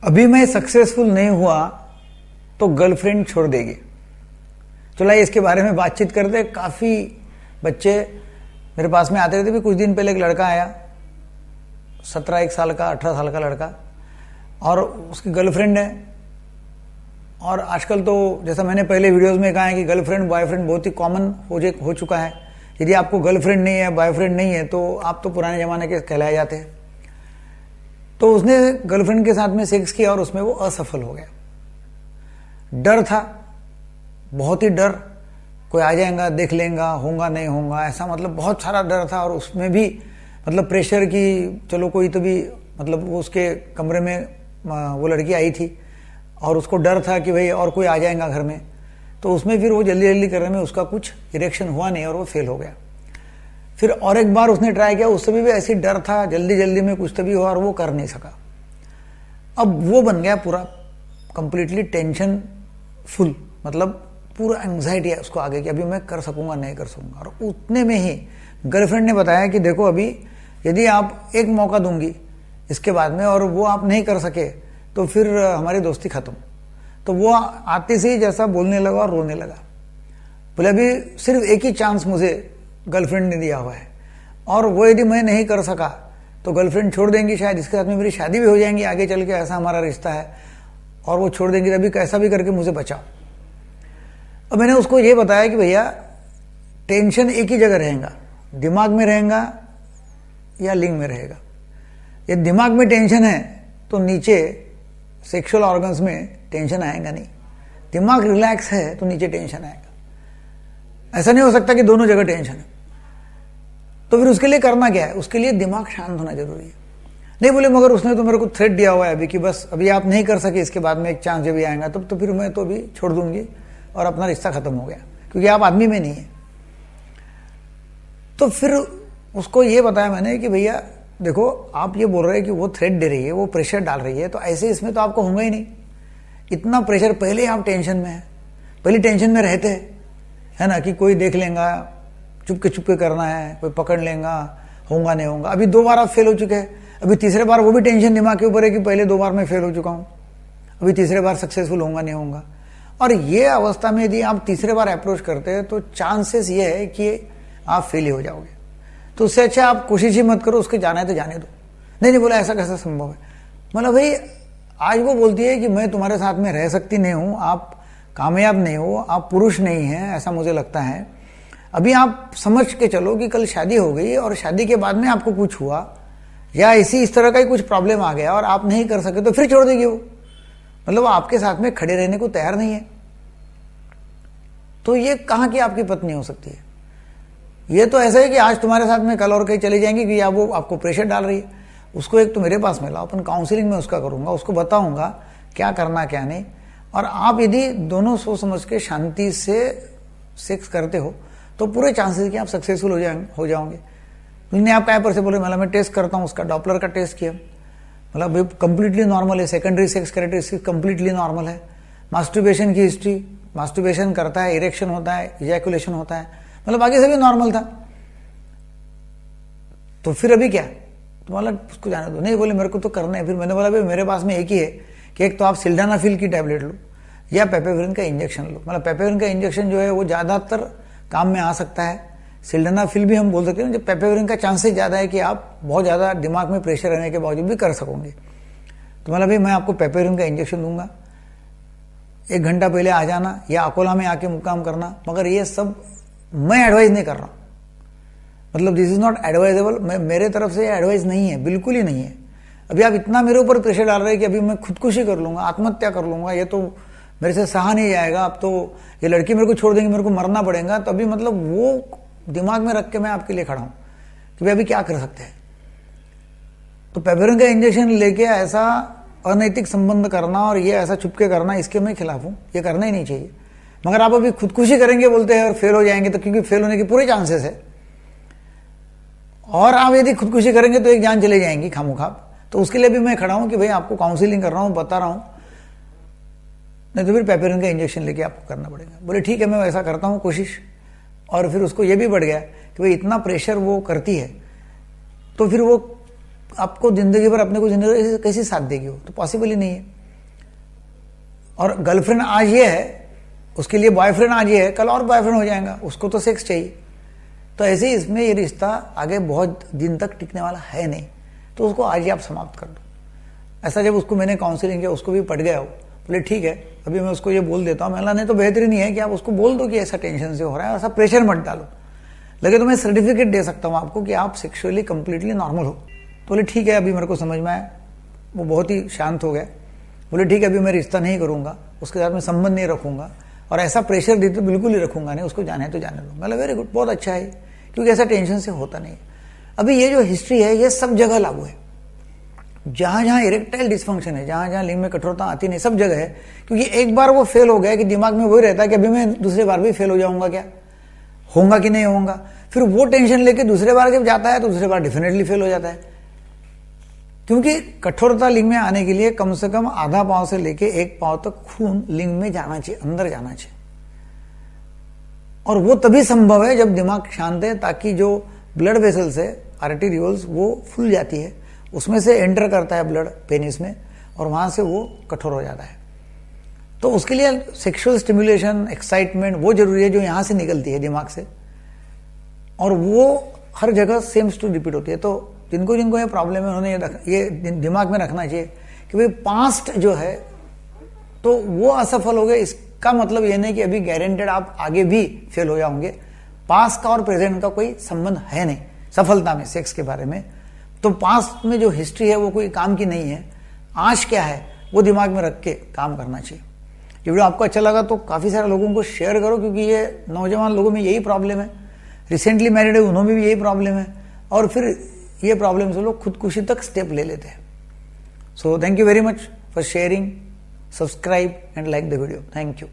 अभी मैं सक्सेसफुल नहीं हुआ तो गर्लफ्रेंड छोड़ देगी। चला इसके बारे में बातचीत करते हैं। काफ़ी बच्चे मेरे पास में आते रहते। भी कुछ दिन पहले एक लड़का आया, 17 साल का 18 साल का लड़का, और उसकी गर्लफ्रेंड है। और आजकल तो जैसा मैंने पहले वीडियोस में कहा है कि गर्लफ्रेंड बॉयफ्रेंड बहुत ही कॉमन हो चुका है। यदि आपको गर्लफ्रेंड नहीं है, बॉयफ्रेंड नहीं है, तो आप तो पुराने ज़माने के कहलाए जाते हैं। तो उसने गर्लफ्रेंड के साथ में सेक्स किया और उसमें वो असफल हो गया। डर था, बहुत ही डर, कोई आ जाएगा, देख लेगा, होगा नहीं होगा, ऐसा मतलब बहुत सारा डर था। और उसमें भी मतलब प्रेशर की, चलो कोई तो भी मतलब वो उसके कमरे में वो लड़की आई थी और उसको डर था कि भाई और कोई आ जाएगा घर में। तो उसमें फिर वो जल्दी जल्दी करने में उसका कुछ इरेक्शन हुआ नहीं और वो फेल हो गया। फिर और एक बार उसने ट्राई किया, उससे भी ऐसी डर था, जल्दी जल्दी में कुछ तभी हुआ और वो कर नहीं सका। अब वो बन गया पूरा कंप्लीटली टेंशन फुल, मतलब पूरा एंग्जाइटी है उसको आगे कि अभी मैं कर सकूंगा नहीं कर सकूंगा। और उतने में ही गर्लफ्रेंड ने बताया कि देखो अभी यदि आप एक मौका दूंगी इसके बाद में और वो आप नहीं कर सके तो फिर हमारी दोस्ती खत्म। तो वो आते से ही जैसा बोलने लगा और रोने लगा। बोले अभी सिर्फ एक ही चांस मुझे गर्लफ्रेंड ने दिया हुआ है और वो यदि मैं नहीं कर सका तो गर्लफ्रेंड छोड़ देंगी, शायद इसके साथ में मेरी शादी भी हो जाएंगी आगे चल के, ऐसा हमारा रिश्ता है, और वो छोड़ देंगी। तभी कैसा भी करके मुझे बचाओ। अब मैंने उसको ये बताया कि भैया टेंशन एक ही जगह रहेगा, दिमाग में रहेगा या लिंग में रहेगा। ये दिमाग में टेंशन है तो नीचे सेक्सुअल ऑर्गन्स में टेंशन आएगा नहीं। दिमाग रिलैक्स है तो नीचे टेंशन आएगा। ऐसा नहीं हो सकता कि दोनों जगह टेंशन है। तो फिर उसके लिए करना क्या है? उसके लिए दिमाग शांत होना जरूरी है। नहीं बोले मगर उसने तो मेरे को थ्रेट दिया हुआ है अभी कि बस अभी आप नहीं कर सके, इसके बाद में एक चांस जब भी आएगा तब तो फिर मैं तो अभी छोड़ दूंगी और अपना रिश्ता खत्म हो गया, क्योंकि आप आदमी में नहीं है। तो फिर उसको ये बताया मैंने कि भैया देखो आप ये बोल रहे हैं कि वो थ्रेट दे रही है, वो प्रेशर डाल रही है, तो ऐसे इसमें तो आपको होगा ही नहीं। इतना प्रेशर, पहले ही आप टेंशन में है, पहले टेंशन में रहते हैं, है ना, कि कोई देख लेगा, चुपके करना है, कोई पकड़ लेगा, होगा नहीं होगा। अभी 2 बार आप फेल हो चुके हैं, अभी तीसरे बार वो भी टेंशन दिमाग के ऊपर है कि पहले 2 बार मैं फेल हो चुका हूं, अभी तीसरे बार सक्सेसफुल होगा नहीं होगा। और ये अवस्था में यदि आप तीसरे बार अप्रोच करते हैं तो चांसेस ये है कि आप फेल ही हो जाओगे। तो उससे अच्छा आप कोशिश ही मत करो, उसके जाना है तो जाने दो। नहीं बोला ऐसा कैसा संभव है? मतलब भाई आज वो बोलती है कि मैं तुम्हारे साथ में रह सकती नहीं हूं, आप कामयाब नहीं हो, आप पुरुष नहीं हैं, ऐसा मुझे लगता है। अभी आप समझ के चलो कि कल शादी हो गई और शादी के बाद में आपको कुछ हुआ या इस तरह का ही कुछ प्रॉब्लम आ गया और आप नहीं कर सके तो फिर छोड़ देगी वो। मतलब आपके साथ में खड़े रहने को तैयार नहीं है। तो ये कहां की आपकी पत्नी हो सकती है? ये तो ऐसा है कि आज तुम्हारे साथ में कल और कहीं चली जाएंगी कि या वो आपको प्रेशर डाल रही है। उसको एक तो मेरे पास में लाओ, अपन काउंसलिंग में उसका करूंगा, उसको बताऊंगा क्या करना क्या नहीं। और आप यदि दोनों सोच समझ के शांति से सेक्स करते हो तो पूरे चांसेस कि आप सक्सेसफुल हो जाओगे। लेकिन आप क्या पर से बोले, मतलब मैं टेस्ट करता हूँ, उसका डॉपलर का टेस्ट किया, मतलब कंप्लीटली नॉर्मल है, secondary sex characteristic completely normal है, मास्टरबेशन की हिस्ट्री, मास्टरबेशन करता है, इरेक्शन होता है, इजैकुलेशन होता है, मतलब बाकी सभी नॉर्मल था। तो फिर अभी क्या? तो मतलब उसको जाने दो। नहीं बोले मेरे को तो करना है। फिर मैंने बोला भाई मेरे पास में एक ही है कि एक तो आप सिल्डेनाफिल की टैबलेट लो या पेपेविरिन का इंजेक्शन लो। मतलब पेपेविरिन का इंजेक्शन जो है वो ज्यादातर काम में आ सकता है। सिल्डेनाफिल भी हम बोल सकते हैं, जब पेपेविरिन का चांसेस ज्यादा है कि आप बहुत ज्यादा दिमाग में प्रेशर रहने के बावजूद भी कर सकोगे। तो मतलब भाई मैं आपको पेपेविरिन का इंजेक्शन दूंगा, 1 घंटा पहले आ जाना या अकोला में आके मुकाम करना। मगर ये सब मैं एडवाइस नहीं कर रहा हूं, मतलब दिस इज नॉट एडवाइजेबल। मेरे तरफ से एडवाइस नहीं है, बिल्कुल ही नहीं है। अभी आप इतना मेरे ऊपर प्रेशर डाल रहे हैं कि अभी मैं खुदकुशी कर लूंगा, आत्महत्या कर लूंगा, ये तो मेरे से सहा नहीं जाएगा। अब तो ये लड़की मेरे को छोड़ देंगे, मेरे को मरना पड़ेगा। तो अभी मतलब वो दिमाग में रख के मैं आपके लिए खड़ा हूं कि भाई अभी क्या कर सकते हैं। तो पेपेविरिन का इंजेक्शन लेके ऐसा अनैतिक संबंध करना और ये ऐसा चुपके करना, इसके मैं खिलाफ हूं, ये करना ही नहीं चाहिए। मगर आप अभी खुदकुशी करेंगे बोलते हैं और फेल हो जाएंगे, तो क्योंकि फेल होने के पूरे चांसेस है। और आप यदि खुदकुशी करेंगे तो एक जान चले जाएंगी खामोखाब। तो उसके लिए भी मैं खड़ा हूं कि भाई आपको काउंसलिंग कर रहा हूं, बता रहा हूं, नहीं तो फिर पेपेविरिन का इंजेक्शन लेके आपको करना पड़ेगा। बोले ठीक है मैं वैसा करता हूं कोशिश। और फिर उसको ये भी बढ़ गया कि भाई इतना प्रेशर वो करती है तो फिर वो आपको जिंदगी भर अपने को जिंदगी कैसे साथ देगी? वो तो पॉसिबल ही नहीं है। और गर्लफ्रेंड आज ये है, उसके लिए बॉयफ्रेंड आज ये है, कल और बॉयफ्रेंड हो जाएगा, उसको तो सेक्स चाहिए। तो ऐसे ही इसमें ये रिश्ता आगे बहुत दिन तक टिकने वाला है नहीं, तो उसको आज ही आप समाप्त कर दो। ऐसा जब उसको मैंने काउंसलिंग किया, उसको भी पट गया हो, बोले ठीक है अभी मैं उसको ये बोल देता हूँ। मैंने तो बेहतरीन ही है कि आप उसको बोल दो कि ऐसा टेंशन से हो रहा है, ऐसा प्रेशर मत डालो, लगे तो मैं सर्टिफिकेट दे सकता हूँ आपको कि आप सेक्सुअली कंप्लीटली नॉर्मल हो। तो बोले ठीक है अभी मेरे को समझ में आया। वो बहुत ही शांत हो गया, बोले ठीक है अभी मैं रिश्ता नहीं करूँगा, उसके साथ में संबंध नहीं रखूँगा, और ऐसा प्रेशर देते तो बिल्कुल ही रखूँगा नहीं, उसको जाने तो जाने दो। मतलब वेरी गुड, बहुत अच्छा है, क्योंकि ऐसा टेंशन से होता नहीं। अभी ये जो हिस्ट्री है ये सब जगह लागू है, जहां जहां इरेक्टाइल डिस्फंक्शन है, जहां जहां लिंग में कठोरता आती नहीं, सब जगह है। क्योंकि एक बार वो फेल हो गया कि दिमाग में वही रहता है कि अभी मैं दूसरी बार भी फेल हो जाऊंगा, क्या होगा कि नहीं होगा। फिर वो टेंशन लेके दूसरे बार जब जाता है तो दूसरे बार डेफिनेटली फेल हो जाता है। क्योंकि कठोरता लिंग में आने के लिए कम से कम आधा पांव से लेके एक पांव तक खून लिंग में जाना चाहिए, अंदर जाना चाहिए। और वो तभी संभव है जब दिमाग शांत है, ताकि जो ब्लड वेसल्स है, आर्टेरियोल्स, वो फूल जाती है, उसमें से एंटर करता है ब्लड पेनिस में, और वहां से वो कठोर हो जाता है। तो उसके लिए सेक्सुअल स्टिमुलेशन, एक्साइटमेंट वो जरूरी है, जो यहां से निकलती है दिमाग से, और वो हर जगह सेम टू रिपीट होती है। तो जिनको जिनको ये प्रॉब्लम है उन्होंने ये दिमाग में रखना चाहिए कि भाई पास्ट जो है तो वो असफल हो गए, इसका मतलब ये नहीं कि अभी गारंटेड आप आगे भी फेल हो जाओगे। पास्ट का और प्रेजेंट का कोई संबंध है नहीं सफलता में, सेक्स के बारे में। तो पास्ट में जो हिस्ट्री है वो कोई काम की नहीं है, आज क्या है वो दिमाग में रख के काम करना चाहिए। ये वीडियो आपको अच्छा लगा तो काफी सारे लोगों को शेयर करो, क्योंकि ये नौजवान लोगों में यही प्रॉब्लम है, रिसेंटली मैरिड है उन्होंने भी यही प्रॉब्लम है, और फिर ये प्रॉब्लम से लोग खुदकुशी तक स्टेप ले लेते हैं। So thank you very much for sharing, subscribe and like the video. Thank you.